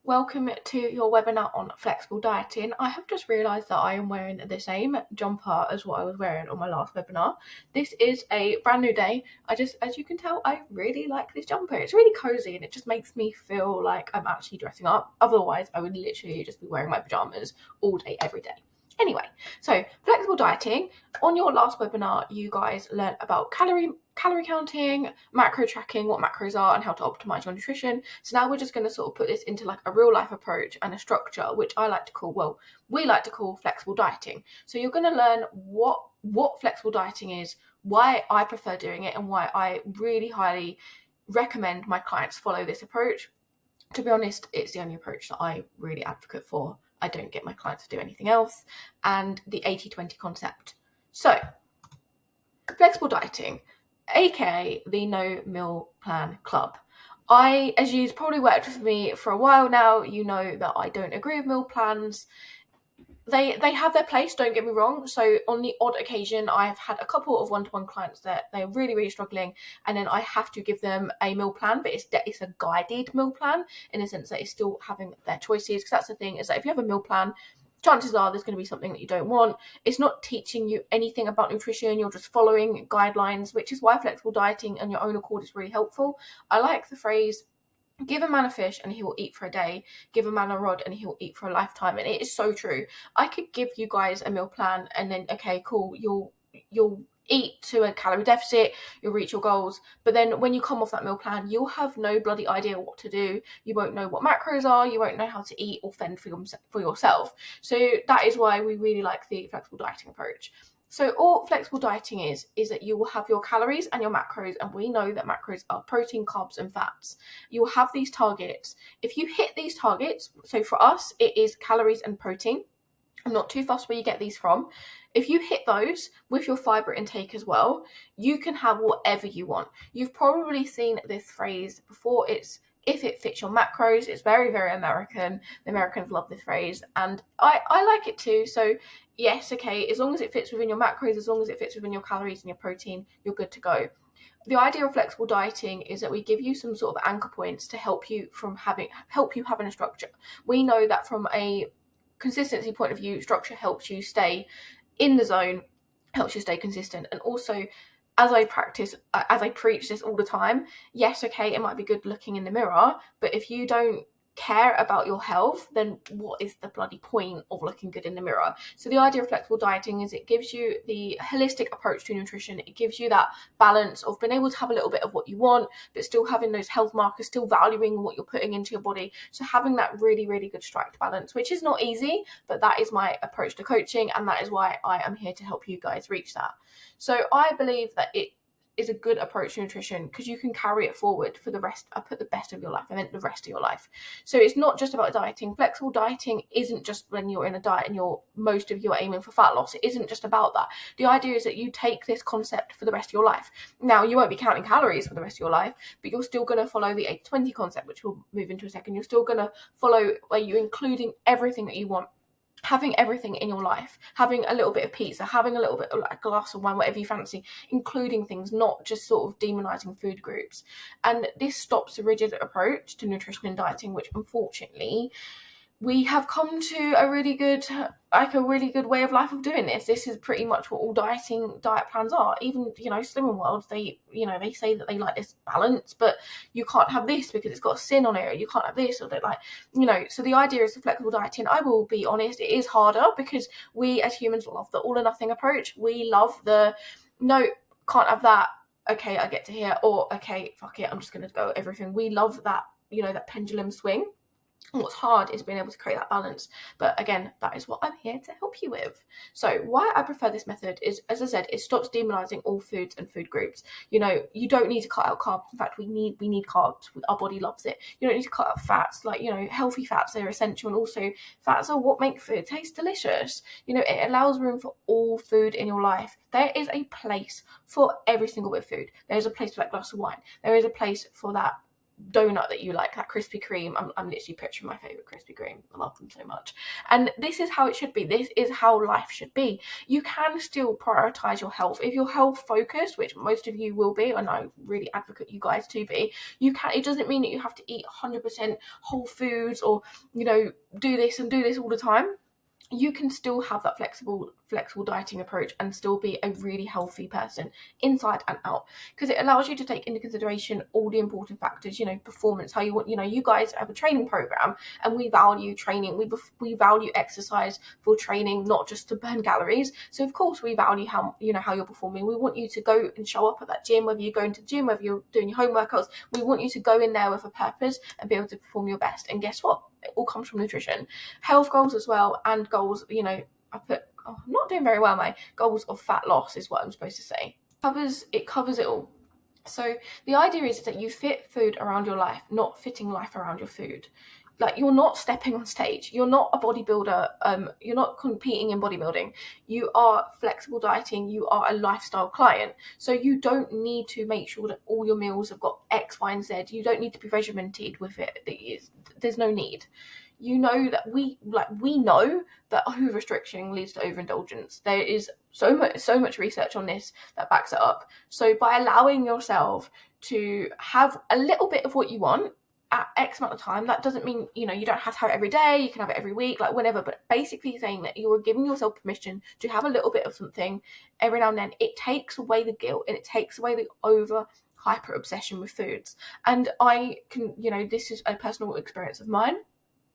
Welcome to your webinar on flexible dieting. I have just realised that I am wearing the same jumper as what I was wearing on my last webinar. This is a brand new day. As you can tell, I really like this jumper. It's really cozy and it just makes me feel like I'm actually dressing up. Otherwise, I would literally just be wearing my pajamas all day, every day. Anyway, so flexible dieting. On your last webinar, you guys learned about calorie counting, macro tracking, what macros are, and how to optimize your nutrition. So now we're just going to sort of put this into like a real life approach and a structure, which we like to call flexible dieting. So you're going to learn what flexible dieting is, why I prefer doing it, and why I really highly recommend my clients follow this approach. To be honest, it's the only approach that I really advocate for. I don't get my clients to do anything else. And the 80-20 concept. So, flexible dieting, aka the No Meal Plan Club. As you've probably worked with me for a while now, you know that I don't agree with meal plans. They have their place, don't get me wrong. So on the odd occasion, I've had a couple of one-to-one clients that they're really, really struggling, and then I have to give them a meal plan, but it's a guided meal plan in a sense that it's still having their choices. Because that's the thing, is that if you have a meal plan, chances are there's going to be something that you don't want. It's not teaching you anything about nutrition. You're just following guidelines, which is why flexible dieting on your own accord is really helpful. I like the phrase, give a man a fish and he will eat for a day. Give a man a rod and he will eat for a lifetime. And it is so true. I could give you guys a meal plan and then, okay, cool, you'll eat to a calorie deficit, you'll reach your goals. But then when you come off that meal plan, you'll have no bloody idea what to do. You won't know what macros are. You won't know how to eat or fend for yourself. So that is why we really like the flexible dieting approach. So all flexible dieting is that you will have your calories and your macros, and we know that macros are protein, carbs, and fats. You will have these targets. If you hit these targets, so for us, it is calories and protein. I'm not too fussed where you get these from. If you hit those with your fiber intake as well, you can have whatever you want. You've probably seen this phrase before. It's if it fits your macros. It's very, very American. The Americans love this phrase, and I like it too. So yes, okay, as long as it fits within your macros, as long as it fits within your calories and your protein, you're good to go. The idea of flexible dieting is that we give you some sort of anchor points to help you having a structure. We know that from a consistency point of view, structure helps you stay in the zone, helps you stay consistent. And also, as I preach this all the time, yes, okay, it might be good looking in the mirror, but if you don't care about your health, then what is the bloody point of looking good in the mirror? So the idea of flexible dieting is it gives you the holistic approach to nutrition. It gives you that balance of being able to have a little bit of what you want, but still having those health markers, still valuing what you're putting into your body. So having that really, really good strike balance, which is not easy, but that is my approach to coaching, and that is why I am here to help you guys reach that. So I believe that it is a good approach to nutrition because you can carry it forward for the rest. I put the best of your life, I meant the rest of your life. So it's not just about dieting. Flexible dieting isn't just when you're in a diet and you're aiming for fat loss. It isn't just about that. The idea is that you take this concept for the rest of your life. Now, you won't be counting calories for the rest of your life, but you're still going to follow the 80-20 concept, which we'll move into a second. You're still going to follow where you're including everything that you want, having everything in your life, having a little bit of pizza, having a little bit of like a glass of wine, whatever you fancy, including things, not just sort of demonizing food groups. And this stops the rigid approach to nutrition and dieting, which unfortunately we have come to a really good way of life of doing this. This is pretty much what all diet plans are. Even, Slimming World, they say that they like this balance, but you can't have this because it's got a sin on it, or you can't have this, or they're like, so the idea is the flexible dieting. I will be honest, it is harder because we as humans love the all or nothing approach. We love the, no, can't have that. Okay, I get to here, or okay, fuck it, I'm just going to go everything. We love that, that pendulum swing. And what's hard is being able to create that balance. But again, that is what I'm here to help you with. So why I prefer this method is, as I said, it stops demonizing all foods and food groups. You don't need to cut out carbs. In fact, we need carbs. Our body loves it. You don't need to cut out fats. Like, healthy fats are essential. And also fats are what make food taste delicious. It allows room for all food in your life. There is a place for every single bit of food. There is a place for that glass of wine. There is a place for that donut that you like, that Krispy Kreme. I'm literally picturing my favorite Krispy Kreme. I love them so much. And this is how it should be. This is how life should be. You can still prioritize your health. If you're health focused, which most of you will be, and I really advocate you guys to be, you can. It doesn't mean that you have to eat 100% whole foods or, you know, do this and do this all the time. You can still have that flexible dieting approach and still be a really healthy person inside and out, because it allows you to take into consideration all the important factors, you know, performance, how you want, you know, you guys have a training program and we value training, we value exercise for training, not just to burn calories. So of course we value how, you know, how you're performing. We want you to go and show up at that gym, whether you're going to the gym, whether you're doing your home workouts. We want you to go in there with a purpose and be able to perform your best. And guess what? It all comes from nutrition. Health goals as well, and goals, you know, I'm not doing very well. My goals of fat loss is what I'm supposed to say. It covers it all. So the idea is that you fit food around your life, not fitting life around your food. Like, you're not stepping on stage. You're not a bodybuilder. You're not competing in bodybuilding. You are flexible dieting. You are a lifestyle client. So you don't need to make sure that all your meals have got X, Y, and Z. You don't need to be regimented with it. There's no need. You know that we know that over restriction leads to overindulgence. There is so much research on this that backs it up. So by allowing yourself to have a little bit of what you want at X amount of time, that doesn't mean, you know, you don't have to have it every day. You can have it every week, like whenever, but basically saying that you are giving yourself permission to have a little bit of something every now and then. It takes away the guilt and it takes away the over hyper obsession with foods. And I can, you know, this is a personal experience of mine.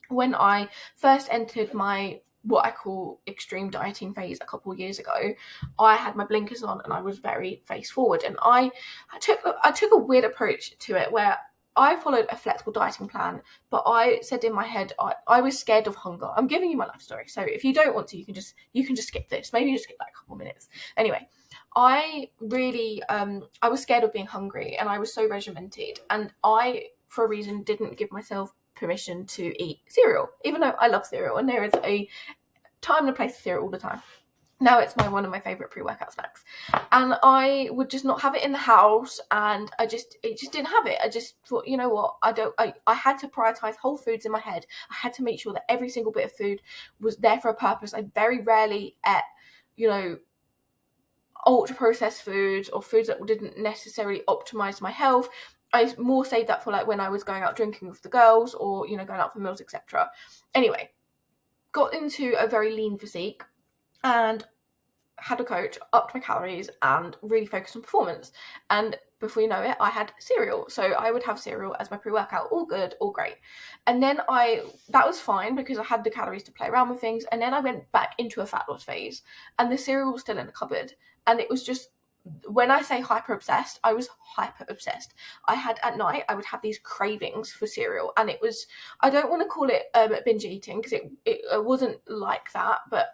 When I first entered my what I call extreme dieting phase a couple of years ago, I had my blinkers on and I was very face forward, and I took a weird approach to it where I followed a flexible dieting plan, but I said in my head I was scared of hunger. I'm giving you my life story, so if you don't want to, you can just skip this. Maybe just skip like a couple of minutes. Anyway, I really I was scared of being hungry, and I was so regimented, and I, for a reason, didn't give myself permission to eat cereal, even though I love cereal and there is a time and a place for cereal all the time. Now it's one of my favourite pre-workout snacks, and I would just not have it in the house, and it just didn't have it. I just thought, you know what, I had to prioritise whole foods in my head. I had to make sure that every single bit of food was there for a purpose. I very rarely ate, you know, ultra processed foods or foods that didn't necessarily optimize my health. I more saved that for like when I was going out drinking with the girls or, you know, going out for meals, etc. Anyway, got into a very lean physique and had a coach, upped my calories and really focused on performance. And before you know it, I had cereal. So I would have cereal as my pre-workout, all good, all great. And then that was fine because I had the calories to play around with things. And then I went back into a fat loss phase and the cereal was still in the cupboard. And it was just, when I say hyper obsessed, I was hyper obsessed. I had at night, I would have these cravings for cereal, and it was, I don't want to call it binge eating because it wasn't like that, but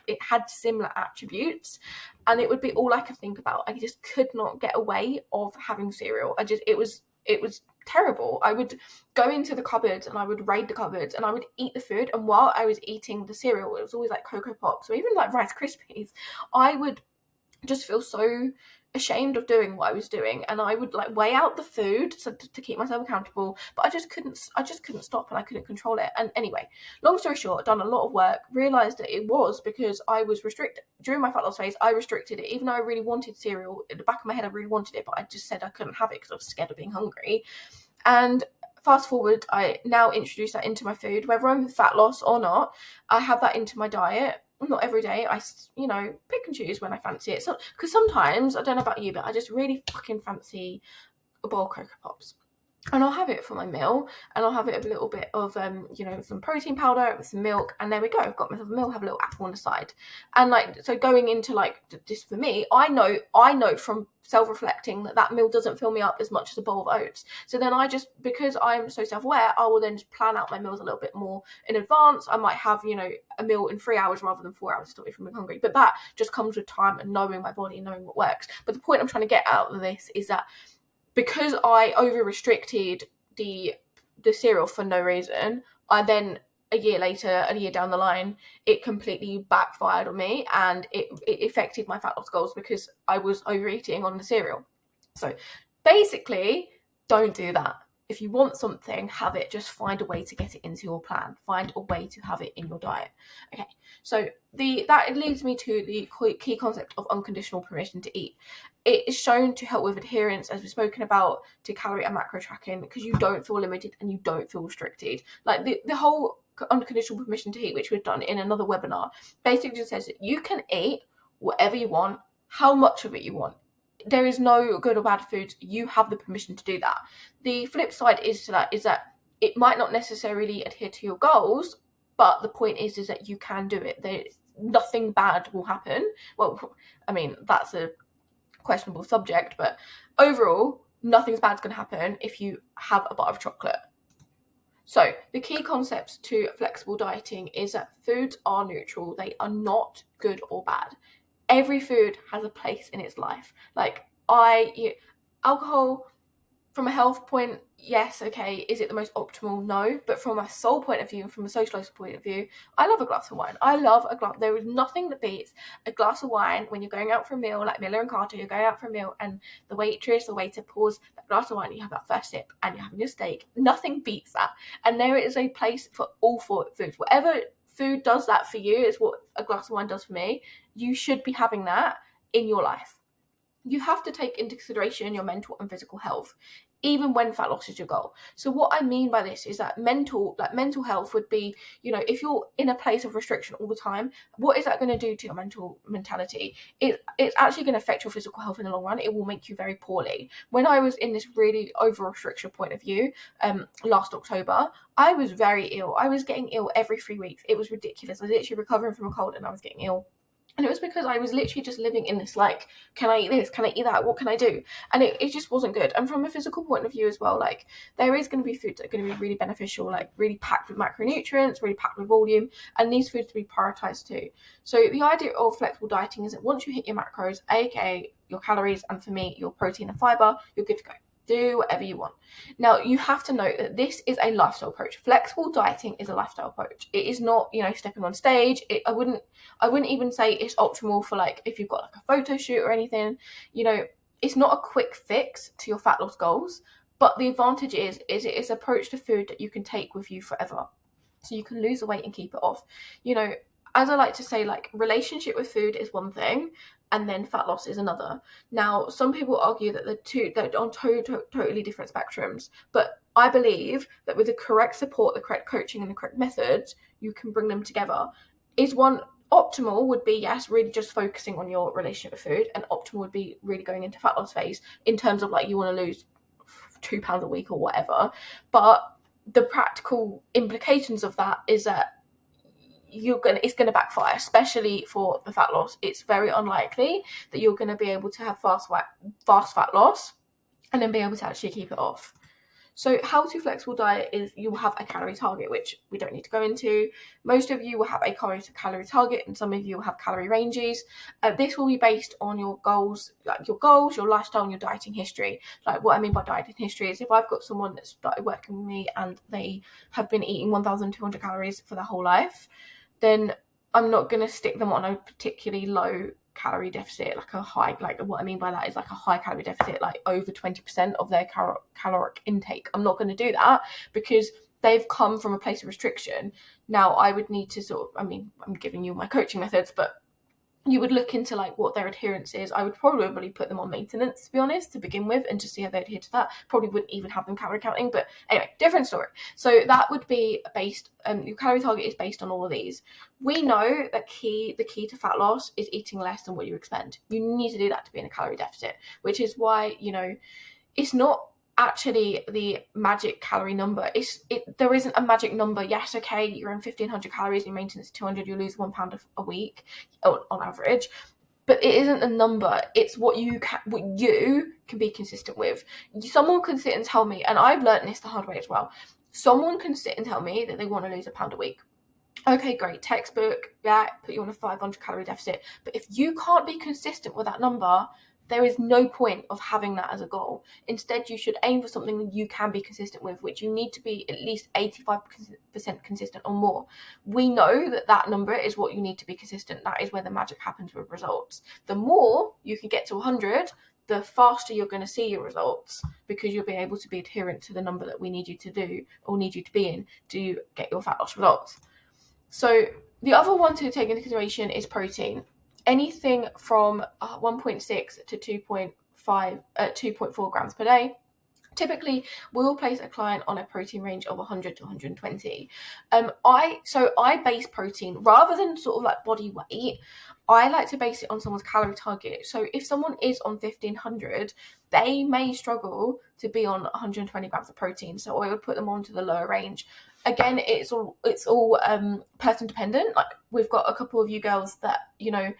it had similar attributes, and it would be all I could think about. I just could not get away of having cereal. It was terrible. I would go into the cupboards and I would raid the cupboards and I would eat the food, and while I was eating the cereal, it was always like Cocoa Pops or even like Rice Krispies, I would just feel so ashamed of doing what I was doing, and I would like weigh out the food to keep myself accountable, but I just couldn't stop and I couldn't control it. And anyway, long story short, done a lot of work, realized that it was because I was restricted during my fat loss phase. I restricted it, even though I really wanted cereal. In the back of my head I really wanted it, but I just said I couldn't have it because I was scared of being hungry. And fast forward, I now introduce that into my food, whether I'm fat loss or not. I have that into my diet. Not every day. I, you know, pick and choose when I fancy it. So, because sometimes, I don't know about you, but I just really fucking fancy a bowl of Cocoa Pops. And I'll have it for my meal, and I'll have it with a little bit of, you know, some protein powder with some milk, and there we go. I've got myself a meal, have a little apple on the side. And like, so going into like this for me, I know from self-reflecting that meal doesn't fill me up as much as a bowl of oats. So then because I'm so self-aware, I will then just plan out my meals a little bit more in advance. I might have, you know, a meal in 3 hours rather than 4 hours to stop me from being hungry. But that just comes with time and knowing my body and knowing what works. But the point I'm trying to get out of this is that because I over restricted the cereal for no reason, I then a year down the line, it completely backfired on me, and it affected my fat loss goals because I was overeating on the cereal. So basically, don't do that. if you want something, have it. Just find a way to get it into your plan. Find a way to have it in your diet. Okay, so that leads me to the key concept of unconditional permission to eat. It is shown to help with adherence, as we've spoken about, to calorie and macro tracking, because you don't feel limited and you don't feel restricted. Like the whole unconditional permission to eat, which we've done in another webinar, basically just says that you can eat whatever you want, how much of it you want. There is no good or bad foods. You have the permission to do that. The flip side is that it might not necessarily adhere to your goals, but the point is that you can do it. Nothing bad will happen. Well, I mean, that's a questionable subject, but overall, nothing's bad's going to happen if you have a bar of chocolate. So the key concepts to flexible dieting is that foods are neutral. They are not good or bad. Every food has a place in its life. Like alcohol, from a health point, yes, okay. Is it the most optimal? No. But from a soul point of view and from a socialist point of view, I love a glass of wine. I love a glass. There is nothing that beats a glass of wine when you're going out for a meal, like Miller and Carter, you're going out for a meal and the waitress, the waiter pours that glass of wine, you have that first sip and you're having your steak. Nothing beats that. And there is a place for all foods. Whatever food does that for you is what a glass of wine does for me. You should be having that in your life. You have to take into consideration your mental and physical health, even when fat loss is your goal. So what I mean by this is that mental health would be, if you're in a place of restriction all the time, what is that going to do to your mental mentality? It's actually going to affect your physical health in the long run. It will make you very poorly. When I was in this really over restriction point of view, last October, I was very ill. I was getting ill every 3 weeks. It was ridiculous. I was literally recovering from a cold and I was getting ill. And it was because I was literally just living in this, like, can I eat this? Can I eat that? What can I do? And it just wasn't good. And from a physical point of view as well, like, there is going to be foods that are going to be really beneficial, like really packed with macronutrients, really packed with volume, and these foods to be prioritized too. So the idea of flexible dieting is that once you hit your macros, aka your calories, and for me, your protein and fiber, you're good to go. Do whatever you want. Now, you have to note that this is a lifestyle approach. Flexible dieting is a lifestyle approach. It is not, stepping on stage. I wouldn't even say it's optimal for, like, if you've got like a photo shoot or anything. It's not a quick fix to your fat loss goals, but the advantage is it is an approach to food that you can take with you forever. So you can lose the weight and keep it off. As I like to say, like, relationship with food is one thing, and then fat loss is another. Now, some people argue that they're on totally different spectrums, but I believe that with the correct support, the correct coaching, and the correct methods, you can bring them together. Is one optimal would be, yes, really just focusing on your relationship with food, and optimal would be really going into fat loss phase in terms of, like, you want to lose 2 pounds a week or whatever. But the practical implications of that is that it's going to backfire, especially for the fat loss. It's very unlikely that you're going to be able to have fast fat loss and then be able to actually keep it off. So how to flexible diet is you will have a calorie target, which we don't need to go into. Most of you will have a calorie target, and some of you will have calorie ranges. This will be based on your goals, your lifestyle, and your dieting history. Like, what I mean by dieting history is if I've got someone that started working with me and they have been eating 1,200 calories for their whole life, then I'm not going to stick them on a particularly low calorie deficit, what I mean by that is like a high calorie deficit, like over 20% of their caloric intake. I'm not going to do that because they've come from a place of restriction. Now, I would need to I'm giving you my coaching methods, but you would look into, like, what their adherence is. I would probably put them on maintenance, to be honest, to begin with, and just see how they adhere to that. Probably wouldn't even have them calorie counting, but anyway, different story. So that would be based, your calorie target is based on all of these. We know that the key to fat loss is eating less than what you expend. You need to do that to be in a calorie deficit, which is why, it's not actually the magic calorie number. There isn't a magic number. Yes, okay, you're in 1,500 calories, your maintenance is 200, you lose 1 pound a week on average, but it isn't a number. It's what you can be consistent with. Someone can sit and tell me, and I've learned this the hard way as well, someone can sit and tell me that they want to lose £1 a week. Okay, great, textbook, yeah, put you on a 500 calorie deficit, but if you can't be consistent with that number, there is no point of having that as a goal. Instead, you should aim for something that you can be consistent with, which you need to be at least 85% consistent or more. We know that number is what you need to be consistent. That is where the magic happens with results. The more you can get to 100, the faster you're going to see your results, because you'll be able to be adherent to the number that we need you to do or need you to be in to get your fat loss results. So the other one to take into consideration is protein. Anything from 1.6 to 2.4 grams per day. Typically, we'll place a client on a protein range of 100 to 120. I base protein rather than sort of like body weight. I like to base it on someone's calorie target. So if someone is on 1500, they may struggle to be on 120 grams of protein. So I would put them onto the lower range. Again, it's all person dependent. Like, we've got a couple of you girls that, you know,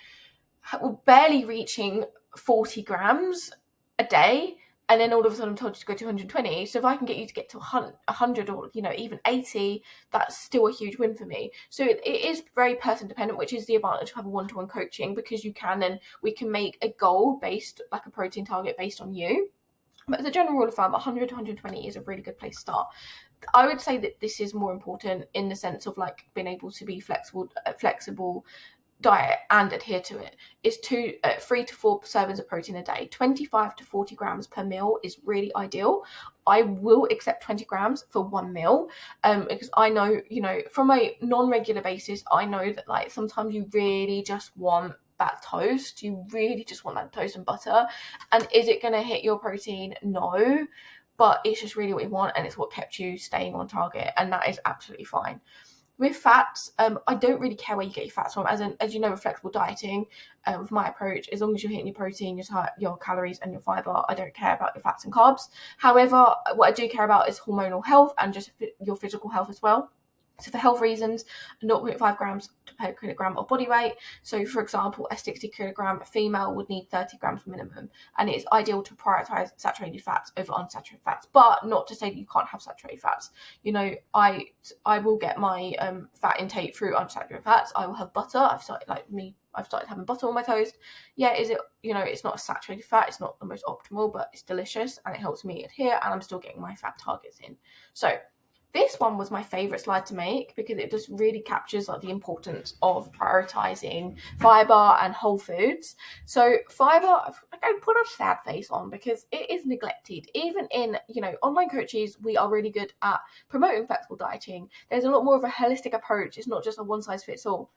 were barely reaching 40 grams a day, and then all of a sudden I'm told you to go to 120. So if I can get you to get to 100 or, you know, even 80, that's still a huge win for me. So it is very person dependent, which is the advantage of having one-to-one coaching, because we can make a goal based, like a protein target based on you. But as a general rule of thumb, 100 to 120 is a really good place to start. I would say that this is more important in the sense of like being able to be flexible diet and adhere to it. Is 3 to 4 servings of protein a day. 25 to 40 grams per meal is really ideal. I will accept 20 grams for one meal, because I know, you know, from a non-regular basis, I know that like sometimes you really just want that toast. You really just want that toast and butter. And is it going to hit your protein? No, but it's just really what you want, and it's what kept you staying on target, and that is absolutely fine. With fats, I don't really care where you get your fats from. As you know, with flexible dieting, with my approach, as long as you're hitting your protein, your calories, and your fiber, I don't care about your fats and carbs. However, what I do care about is hormonal health and just your physical health as well. So for health reasons, 0.5 grams per kilogram of body weight. So for example, a 60 kilogram female would need 30 grams minimum. And it's ideal to prioritize saturated fats over unsaturated fats, but not to say that you can't have saturated fats. You know, I will get my fat intake through unsaturated fats. I will have butter. I've started having butter on my toast. Yeah, is it, you know, it's not a saturated fat. It's not the most optimal, but it's delicious and it helps me adhere, and I'm still getting my fat targets in. So this one was my favorite slide to make because it just really captures like the importance of prioritizing fiber and whole foods. So fiber, I don't put a sad face on because it is neglected. Even in, you know, online coaches, we are really good at promoting flexible dieting. There's a lot more of a holistic approach. It's not just a one size fits all.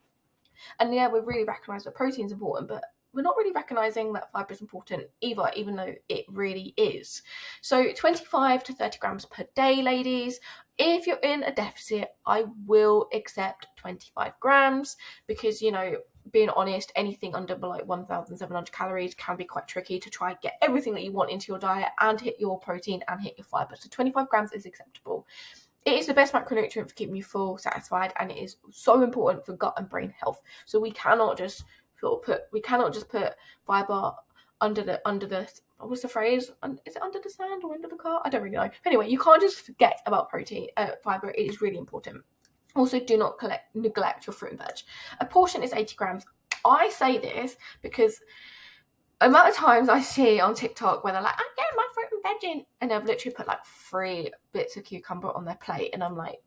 And yeah, we really recognize that protein is important, but we're not really recognizing that fiber is important either, even though it really is. So 25 to 30 grams per day, ladies. If you're in a deficit, I will accept 25 grams because, you know, being honest, anything under below 1,700 calories can be quite tricky to try and get everything that you want into your diet and hit your protein and hit your fiber. So 25 grams is acceptable. It is the best macronutrient for keeping you full, satisfied, and it is so important for gut and brain health. So we cannot just put fiber under the what's the phrase? Is it under the sand or under the car? I don't really know. Anyway, you can't just forget about fiber. It is really important. Also, do not neglect your fruit and veg. A portion is 80 grams. I say this because the amount of times I see on TikTok where they're like, I'm getting my fruit and veg in, and they've literally put like 3 bits of cucumber on their plate, and I'm like,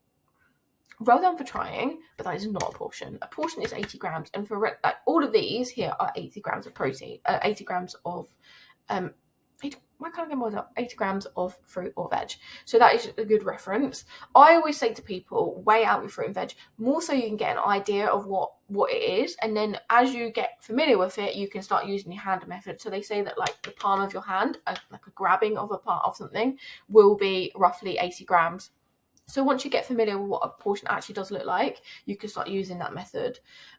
well done for trying, but that is not a portion. A portion is 80 grams, and for all of these here are 80 grams of protein, 80 grams of 80 grams of fruit or veg. So that is a good reference. I always say to people, weigh out your fruit and veg, more so you can get an idea of what it is, and then as you get familiar with it, you can start using your hand method. So they say that like the palm of your hand, like a grabbing of a part of something, will be roughly 80 grams. So once you get familiar with what a portion actually does look like, you can start using that method.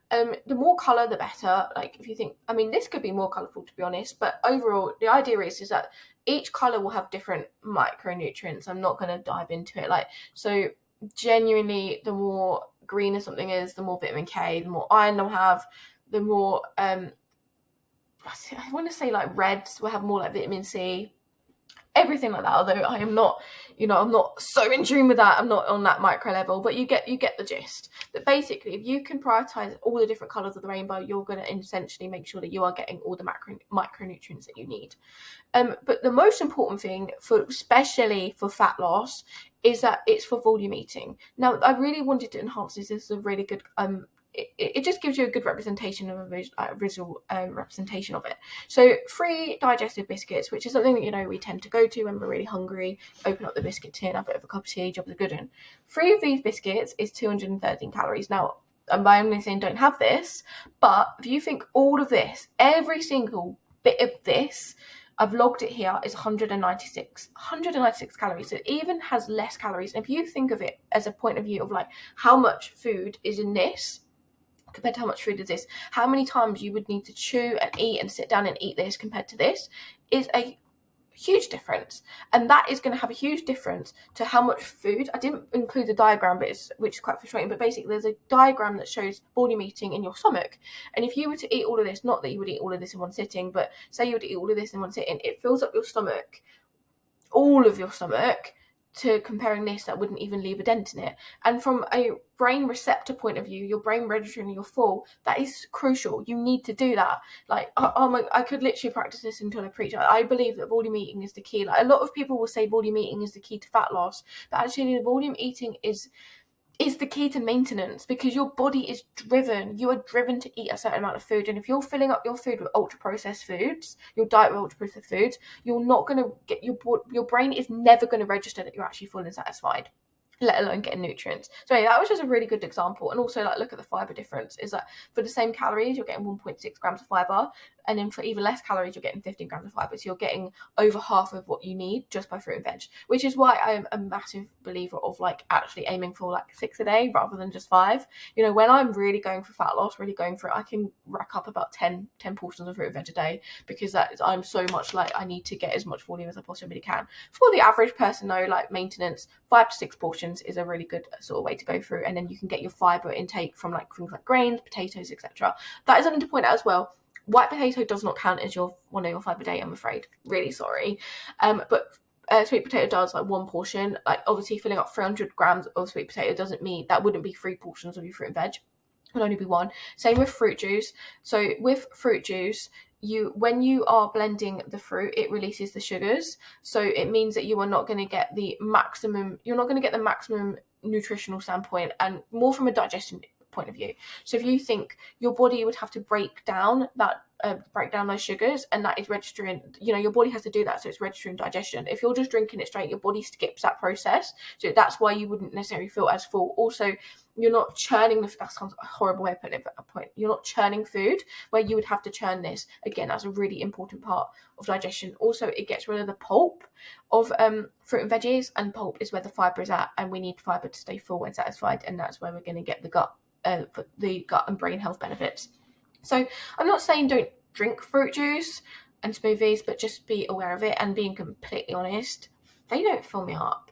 The more colour, the better. Like if you think, I mean, this could be more colourful to be honest, but overall, the idea is that each colour will have different micronutrients. I'm not going to dive into it. Like, so genuinely, the more greener something is, the more vitamin K, the more iron they'll have, the more, I want to say like reds will have more like vitamin C, everything like that, although I am not, you know, I'm not so in tune with that. I'm not on that micro level, but you get the gist. That basically, if you can prioritize all the different colors of the rainbow, you're going to essentially make sure that you are getting all the micronutrients that you need. But the most important thing, especially for fat loss, is that it's for volume eating. Now, I really wanted to enhance this. This is a really good it just gives you a good representation of a visual representation of it. So 3 digestive biscuits, which is something that, you know, we tend to go to when we're really hungry, open up the biscuit tin, have a bit of a cup of tea, job the good in. 3 of these biscuits is 213 calories. Now, I'm only saying don't have this, but if you think all of this, every single bit of this, I've logged it here, is 196 calories. So it even has less calories. And if you think of it as a point of view of like how much food is in this compared to how much food is this, how many times you would need to chew and eat and sit down and eat this compared to this is a huge difference. And that is going to have a huge difference to how much food. I didn't include the diagram, which is quite frustrating, but basically there's a diagram that shows volume eating in your stomach. And if you were to eat all of this, not that you would eat all of this in one sitting, but say you would eat all of this in one sitting, it fills up your stomach, all of your stomach, to comparing this that wouldn't even leave a dent in it. And from a brain receptor point of view, your brain registering you're full, that is crucial. You need to do that. Like, I could literally practice this until I preach. I believe that volume eating is the key. Like, a lot of people will say volume eating is the key to fat loss, but actually the volume eating is the key to maintenance, because your body is driven. You are driven to eat a certain amount of food, and if you're filling up your food with ultra processed foods, your diet with ultra processed foods, you're not going to get your brain is never going to register that you're actually full and satisfied, let alone getting nutrients. So yeah, that was just a really good example. And also, like, look at the fiber difference. Is that for the same calories, you're getting 1.6 grams of fiber, and then for even less calories, you're getting 15 grams of fiber. So you're getting over half of what you need just by fruit and veg, which is why I'm a massive believer of like actually aiming for like 6 a day rather than just 5. You know, when I'm really going for fat loss, really going for it, I can rack up about 10 portions of fruit and veg a day, because I'm so much like, I need to get as much volume as I possibly can. For the average person though, like maintenance, 5 to 6 portions is a really good sort of way to go through. And then you can get your fiber intake from like things like grains, potatoes, etc. That is something to point out as well. White potato does not count as one of your 5 a day, I'm afraid. Really sorry. But sweet potato does, like 1 portion. Like, obviously filling up 300 grams of sweet potato doesn't mean that wouldn't be 3 portions of your fruit and veg. It would only be 1. Same with fruit juice. So with fruit juice, when you are blending the fruit, it releases the sugars. So it means that you are not going to get the maximum. You're not going to get the maximum nutritional standpoint, and more from a digestion point of view. So if you think your body would have to break down those sugars, and that is registering, you know, your body has to do that, so it's registering digestion. If you're just drinking it straight, your body skips that process, so that's why you wouldn't necessarily feel as full. Also, you're not churning that sounds a horrible way of putting it, but a point, you're not churning food where you would have to churn this. Again, that's a really important part of digestion. Also, it gets rid of the pulp of fruit and veggies, and pulp is where the fiber is at, and we need fiber to stay full and satisfied, and that's where we're going to get the gut and brain health benefits. So I'm not saying don't drink fruit juice and smoothies, but just be aware of it. And being completely honest, they don't fill me up.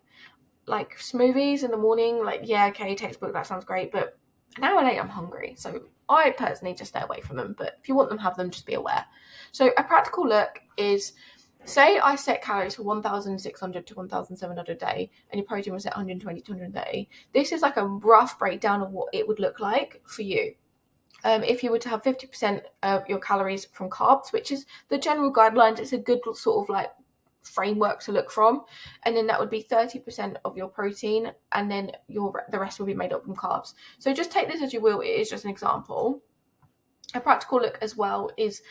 Like, smoothies in the morning, like, yeah, okay, textbook, that sounds great, but an hour later I'm hungry. So I personally just stay away from them. But if you want them, have them, just be aware. So a practical look is, say I set calories for 1,600 to 1,700 a day, and your protein was at 120 to 130. This is like a rough breakdown of what it would look like for you. If you were to have 50% of your calories from carbs, which is the general guidelines, it's a good sort of like framework to look from, and then that would be 30% of your protein, and then the rest will be made up from carbs. So just take this as you will. It is just an example. A practical look as well is,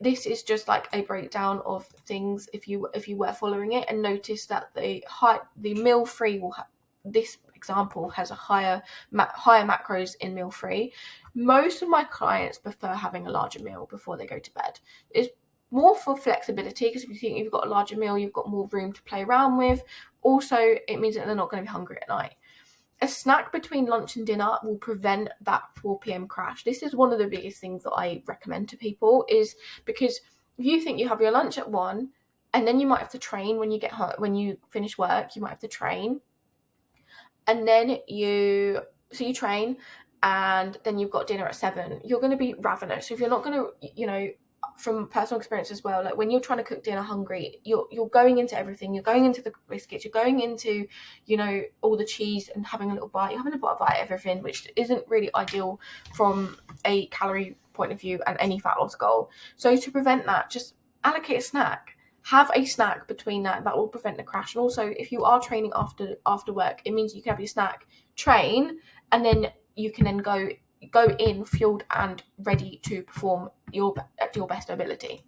this is just like a breakdown of things if you were following it, and notice that the meal free will this example has a higher macros in meal free. Most of my clients prefer having a larger meal before they go to bed. It's more for flexibility, because if you think you've got a larger meal, you've got more room to play around with. Also, it means that they're not going to be hungry at night. A snack between lunch and dinner will prevent that 4 p.m. crash. This is one of the biggest things that I recommend to people, is because if you think you have your lunch at 1, and then you might have to train when you get home, when you finish work, you might have to train, and then you train, and then you've got dinner at 7, you're going to be ravenous. So if you're not going to, you know, from personal experience as well, like when you're trying to cook dinner hungry, you're going into everything. You're going into the biscuits, you're going into, you know, all the cheese, and having a little bite. You're having a bite of everything, which isn't really ideal from a calorie point of view and any fat loss goal. So to prevent that, just allocate a snack. Have a snack between that will prevent the crash. And also, if you are training after work, it means you can have your snack, train, and then you can then go go in fueled and ready to perform at your best ability.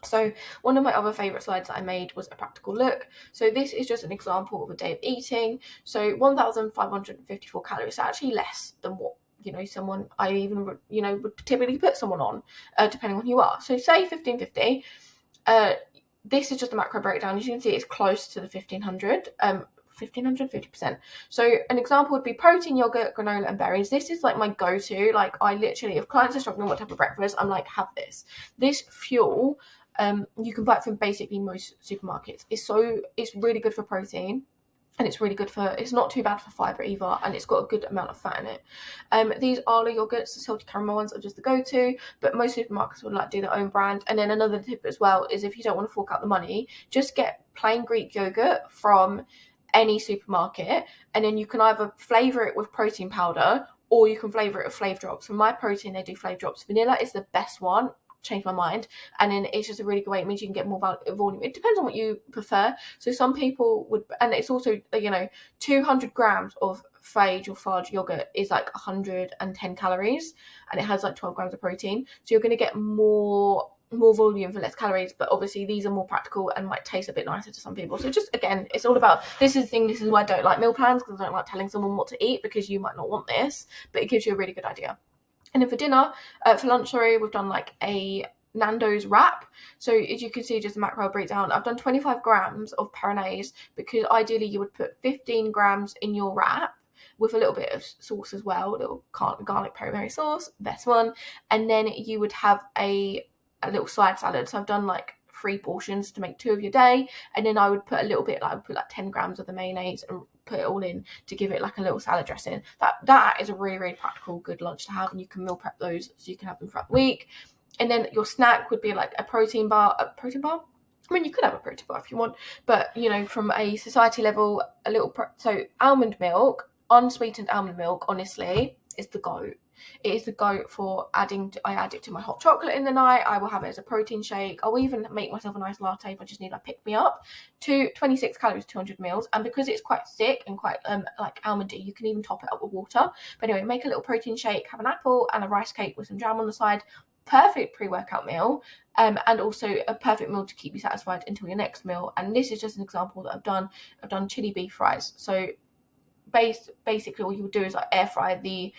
So one of my other favourite slides that I made was a practical look. So this is just an example of a day of eating. So 1,554 calories, so actually less than what someone I even would typically put someone on, depending on who you are. So say 1550. This is just a macro breakdown. As you can see, it's close to the 1500. 50%. So an example would be protein, yogurt, granola, and berries. This is like my go-to. Like I literally, if clients are struggling what type of breakfast, I'm like, have this. This fuel, you can buy it from basically most supermarkets. It's really good for protein. And it's really good it's not too bad for fibre either, and it's got a good amount of fat in it. These Arla yogurts, the salty caramel ones, are just the go-to, but most supermarkets would like do their own brand. And then another tip as well is if you don't want to fork out the money, just get plain Greek yogurt from any supermarket, and then you can either flavour it with protein powder or you can flavour it with Flave Drops. For my protein, they do Flave Drops. Vanilla is the best one. Change my mind, and then it's just a really good way. It means you can get more volume. It depends on what you prefer. So some people would, and it's also 200 grams of Fage or Fudge yogurt is like 110 calories, and it has like 12 grams of protein. So you're going to get more volume for less calories, but obviously these are more practical and might taste a bit nicer to some people. So just again, it's all about, this is why I don't like meal plans, because I don't like telling someone what to eat, because you might not want this, but it gives you a really good idea. And then for dinner, for lunch, we've done like a Nando's wrap. So as you can see, just a macro breakdown, I've done 25 grams of Peronaise, because ideally you would put 15 grams in your wrap with a little bit of sauce as well, a little garlic peri sauce, best one. And then you would have a little side salad. So I've done like 3 portions to make 2 of your day, and then I would put a little bit, like I would put like 10 grams of the mayonnaise and put it all in to give it like a little salad dressing. That is a really, really practical, good lunch to have, and you can meal prep those so you can have them throughout the week. And then your snack would be like a protein bar. I mean, you could have a protein bar if you want, but from a society level, so almond milk, unsweetened almond milk, honestly, is the goat. It is the goat for I add it to my hot chocolate in the night. I will have it as a protein shake. I'll even make myself a nice latte if I just need a pick me up. 26 calories, 200 mils, and because it's quite thick and quite like almondy, you can even top it up with water. But anyway, make a little protein shake, have an apple and a rice cake with some jam on the side. Perfect pre-workout meal, and also a perfect meal to keep you satisfied until your next meal. And this is just an example that I've done chili beef fries. So basically all you would do is like air fry the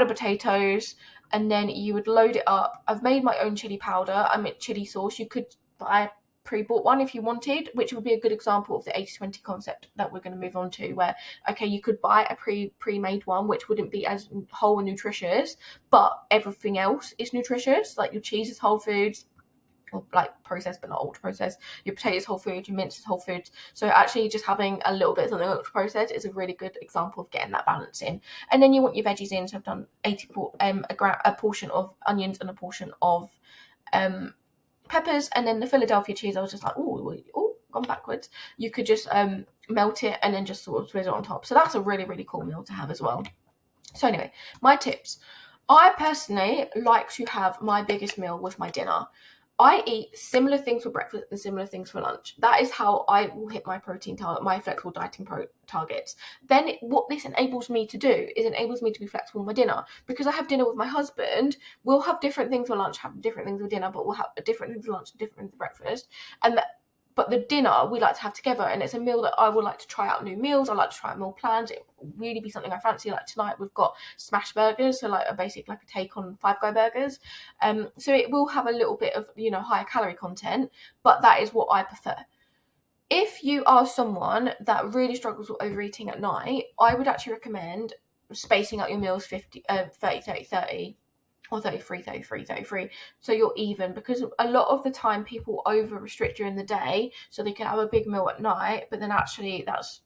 potatoes, and then you would load it up. I've made my own chili powder. I mean chili sauce. You could buy pre-bought one if you wanted, which would be a good example of the 80-20 concept that we're going to move on to, where you could buy a pre-made one, which wouldn't be as whole and nutritious, but everything else is nutritious. Like your cheese is whole foods, or like processed but not ultra processed. Your potatoes whole food, your mince is whole foods. So actually just having a little bit of something ultra processed is a really good example of getting that balance in. And then you want your veggies in. So I've done a portion of onions and a portion of peppers. And then the Philadelphia cheese, I was just like, gone backwards. You could just melt it and then just sort of drizzle it on top. So that's a really, really cool meal to have as well. So anyway, my tips. I personally like to have my biggest meal with my dinner. I eat similar things for breakfast and similar things for lunch. That is how I will hit my protein target, my flexible dieting targets. Then what this enables me to do is enables me to be flexible with my dinner. Because I have dinner with my husband, we'll have different things for lunch, have different things for dinner, but we'll have different things for lunch, different things for breakfast. But the dinner we like to have together, and it's a meal that I would like to try out new meals. I like to try out meal plans. It will really be something I fancy. Like tonight we've got smash burgers, so like a take on Five Guys burgers. So it will have a little bit of higher calorie content, but that is what I prefer. If you are someone that really struggles with overeating at night, I would actually recommend spacing out your meals 30, 30, or 33, so you're even, because a lot of the time people over restrict during the day so they can have a big meal at night, but then actually that's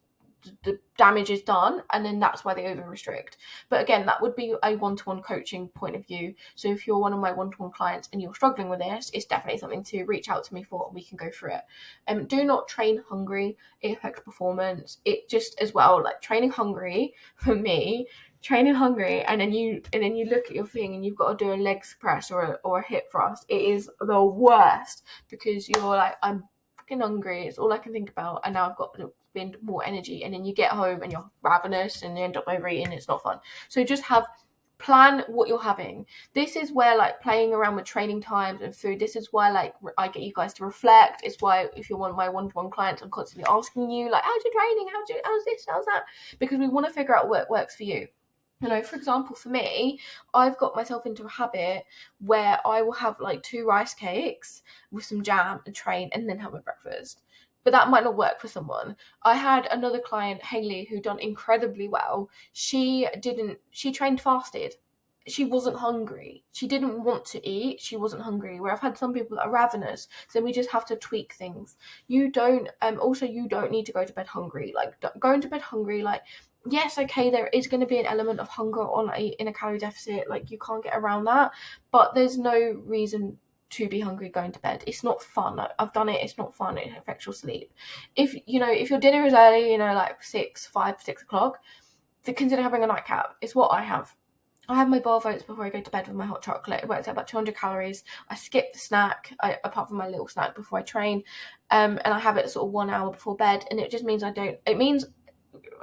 the damage is done, and then that's why they over restrict. But again, that would be a one-to-one coaching point of view. So if you're one of my one-to-one clients and you're struggling with this, it's definitely something to reach out to me for, and we can go through it. Do not train hungry. It affects performance. It just, as well, like training hungry for me, and then you look at your thing and you've got to do a legs press or a hip thrust. It is the worst, because you're like, I'm fucking hungry, it's all I can think about, and now I've got to spend more energy, and then you get home and you're ravenous and you end up overeating. It's not fun. So just have plan what you're having. This is where like playing around with training times and food, this is why like I get you guys to reflect. It's why if you're one of my one-to-one clients, I'm constantly asking you like, how's your training, how's this, how's that, because we want to figure out what works for you. You know, for example, for me, I've got myself into a habit where I will have like 2 rice cakes with some jam and train and then have my breakfast. But that might not work for someone. I had another client, Haley, who done incredibly well. She trained fasted. She wasn't hungry. She didn't want to eat. She wasn't hungry. Where I've had some people that are ravenous. So we just have to tweak things. You don't, also, you don't need to go to bed hungry. Like, going to bed hungry, like, yes, okay, there is going to be an element of hunger in a calorie deficit. Like, you can't get around that. But there's no reason to be hungry going to bed. It's not fun. I've done it. It's not fun. It affects your sleep. If your dinner is early, like 6 o'clock, to consider having a nightcap. It's what I have. I have my bar of oats before I go to bed with my hot chocolate. It works out about 200 calories. I skip the snack, apart from my little snack before I train, and I have it sort of 1 hour before bed. And it just means it means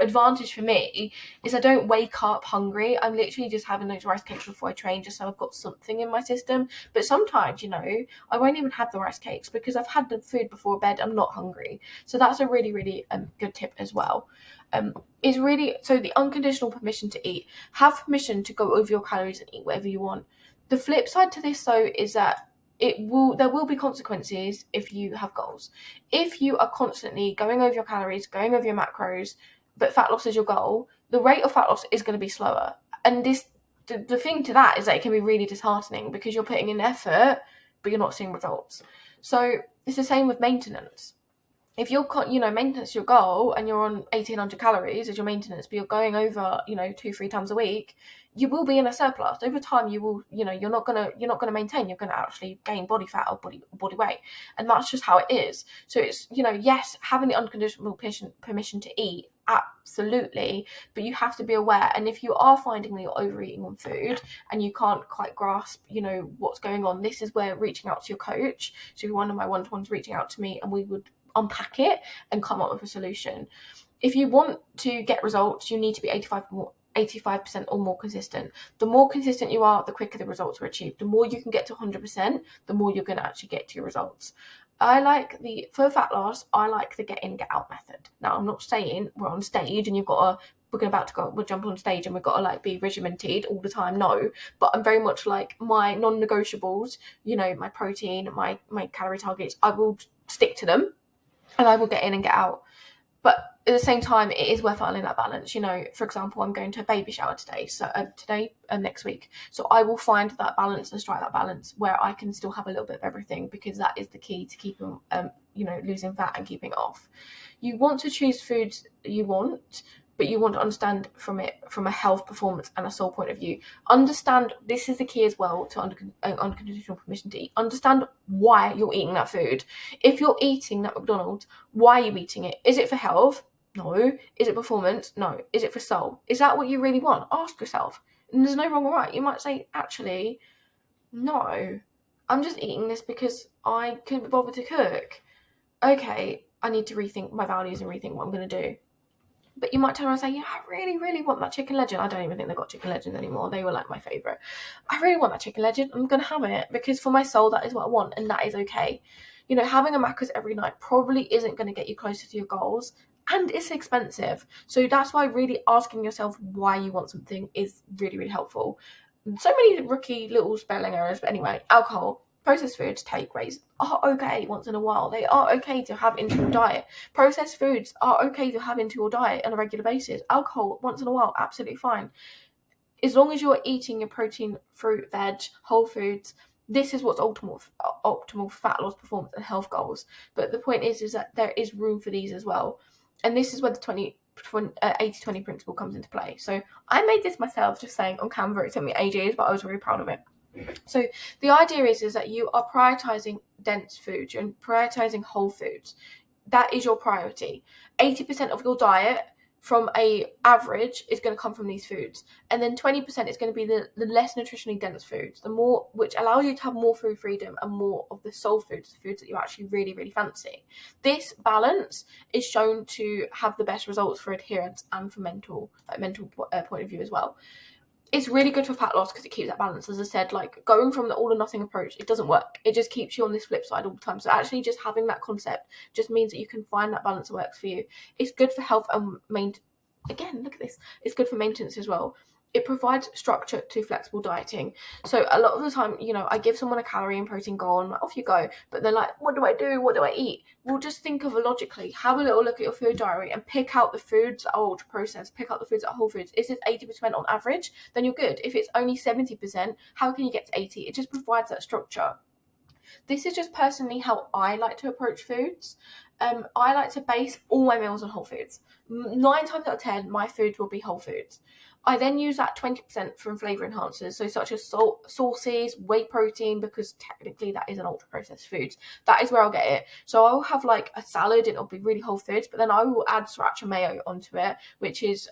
advantage for me is I don't wake up hungry. I'm literally just having those rice cakes before I train, just so I've got something in my system. But sometimes, I won't even have the rice cakes because I've had the food before bed. I'm not hungry. So that's a really, really good tip as well. Is really, so the unconditional permission to eat. Have permission to go over your calories and eat whatever you want. The flip side to this, though, is that there will be consequences if you have goals. If you are constantly going over your calories, going over your macros, but fat loss is your goal, the rate of fat loss is going to be slower. And the thing to that is that it can be really disheartening because you're putting in effort, but you're not seeing results. So it's the same with maintenance. If you're, maintenance is your goal and you're on 1,800 calories as your maintenance, but you're going over, 2-3 times a week, you will be in a surplus. Over time, you will, you're not gonna maintain. You're gonna actually gain body fat or body weight, and that's just how it is. So it's, yes, having the unconditional permission to eat, absolutely, but you have to be aware. And if you are finding that you're overeating on food and you can't quite grasp, what's going on, this is where reaching out to your coach. So one of my one-to-ones reaching out to me, and we would unpack it and come up with a solution. If you want to get results, you need to be 85% or more consistent. The more consistent you are, the quicker the results are achieved. The more you can get to 100%, the more you're going to actually get to your results. For fat loss, I like the get in, get out method. Now, I'm not saying we're on stage and we'll jump on stage and we've got to like be regimented all the time. No, but I'm very much like my non-negotiables, my protein, my calorie targets, I will stick to them and I will get in and get out. But at the same time, it is worth finding that balance. For example, I'm going to a baby shower today, so next week. So I will find that balance and strike that balance where I can still have a little bit of everything, because that is the key to keeping, losing fat and keeping it off. You want to choose foods you want, but you want to understand from a health, performance, and a soul point of view. Understand, this is the key as well to unconditional permission to eat. Understand why you're eating that food. If you're eating that McDonald's, why are you eating it? Is it for health? No. Is it performance? No. Is it for soul? Is that what you really want? Ask yourself. And there's no wrong or right. You might say, actually, no, I'm just eating this because I couldn't be bothered to cook. Okay, I need to rethink my values and rethink what I'm going to do. But you might turn around and say, yeah, I really, really want that chicken legend. I don't even think they've got chicken legends anymore. They were like my favourite. I really want that chicken legend. I'm going to have it because for my soul, that is what I want, and that is okay. Having a macros every night probably isn't going to get you closer to your goals, and it's expensive. So that's why really asking yourself why you want something is really, really helpful. So many rookie little spelling errors, but anyway, alcohol. Processed foods, takeaways are okay once in a while. They are okay to have into your diet. Processed foods are okay to have into your diet on a regular basis. Alcohol once in a while, absolutely fine. As long as you're eating your protein, fruit, veg, whole foods, this is what's optimal fat loss, performance, and health goals. But the point is that there is room for these as well. And this is where the 80-20 principle comes into play. So I made this myself, just saying, on Canva. It took me ages, but I was really proud of it. So the idea is that you are prioritizing dense food, you're prioritizing whole foods. That is your priority. 80% of your diet from a average is going to come from these foods, and then 20% is going to be the less nutritionally dense foods, the more, which allows you to have more food freedom and more of the soul foods, the foods that you actually really, really fancy. This balance is shown to have the best results for adherence and for mental point of view as well. It's really good for fat loss because it keeps that balance. As I said, like going from the all or nothing approach, it doesn't work. It just keeps you on this flip side all the time. So actually just having that concept just means that you can find that balance that works for you. It's good for health and again, look at this. It's good for maintenance as well. It provides structure to flexible dieting. So a lot of the time, I give someone a calorie and protein goal and off you go. But they're like, what do I do? What do I eat? Well, just think of it logically. Have a little look at your food diary and pick out the foods that are ultra processed. Pick out the foods that are whole foods. Is it 80% on average? Then you're good. If it's only 70%, how can you get to 80? It just provides that structure. This is just personally how I like to approach foods. I like to base all my meals on whole foods. 9 times out of 10, my food will be whole foods. I then use that 20% from flavor enhancers, so such as sauces, whey protein, because technically that is an ultra processed food. That is where I'll get it. So I'll have like a salad and it'll be really whole foods, but then I will add sriracha mayo onto it, which is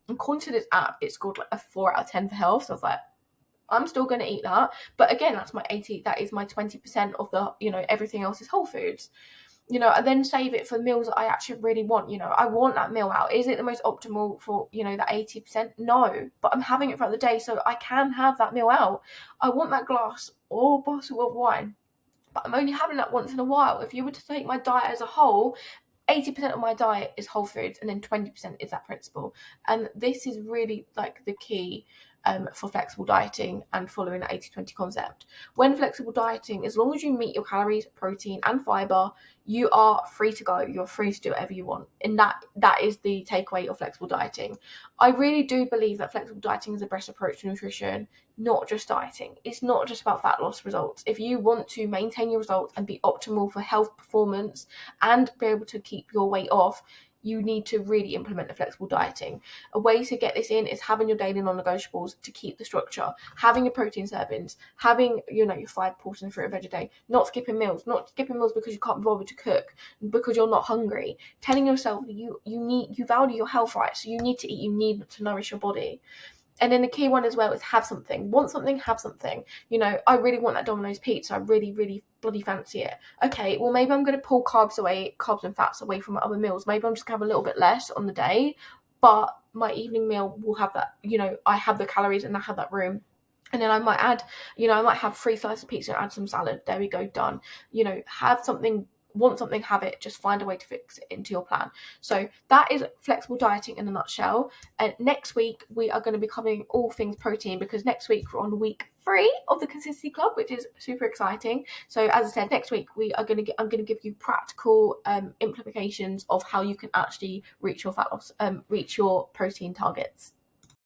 according to this app, it's called like a 4 out of 10 for health. So I was like, I'm still going to eat that. But again, that's my 80, that is my 20% of the, everything else is whole foods. And then save it for meals that I actually really want. I want that meal out. Is it the most optimal for, that 80%? No, but I'm having it throughout the day, so I can have that meal out. I want that glass or bottle of wine, but I'm only having that once in a while. If you were to take my diet as a whole, 80% of my diet is whole foods and then 20% is that principle. And this is really like the key for flexible dieting and following the 80-20 concept. When flexible dieting, as long as you meet your calories, protein and fiber, you are free to go. You're free to do whatever you want. And that is the takeaway of flexible dieting. I really do believe that flexible dieting is the best approach to nutrition, not just dieting. It's not just about fat loss results. If you want to maintain your results and be optimal for health performance and be able to keep your weight off, you need to really implement the flexible dieting. A way to get this in is having your daily non-negotiables to keep the structure, having your protein servings, having your 5 portions of fruit and veg a day, not skipping meals because you can't be bothered to cook, because you're not hungry, telling yourself that you value your health, right? So you need to eat, you need to nourish your body. And then the key one as well is have something. Want something, have something. I really want that Domino's pizza. I really, really bloody fancy it. Okay, well, maybe I'm going to pull carbs and fats away from my other meals. Maybe I'm just going to have a little bit less on the day, but my evening meal will have that, I have the calories and I have that room. And then I might add, I might have 3 slices of pizza and add some salad. There we go, done. Have something, want something, have it. Just find a way to fix it into your plan. So that is flexible dieting in a nutshell. And next week we are going to be covering all things protein, because next week we're on week 3 of the Consistency Club, which is super exciting. So as I said, next week I'm going to give you practical implications of how you can actually reach your fat loss, reach your protein targets.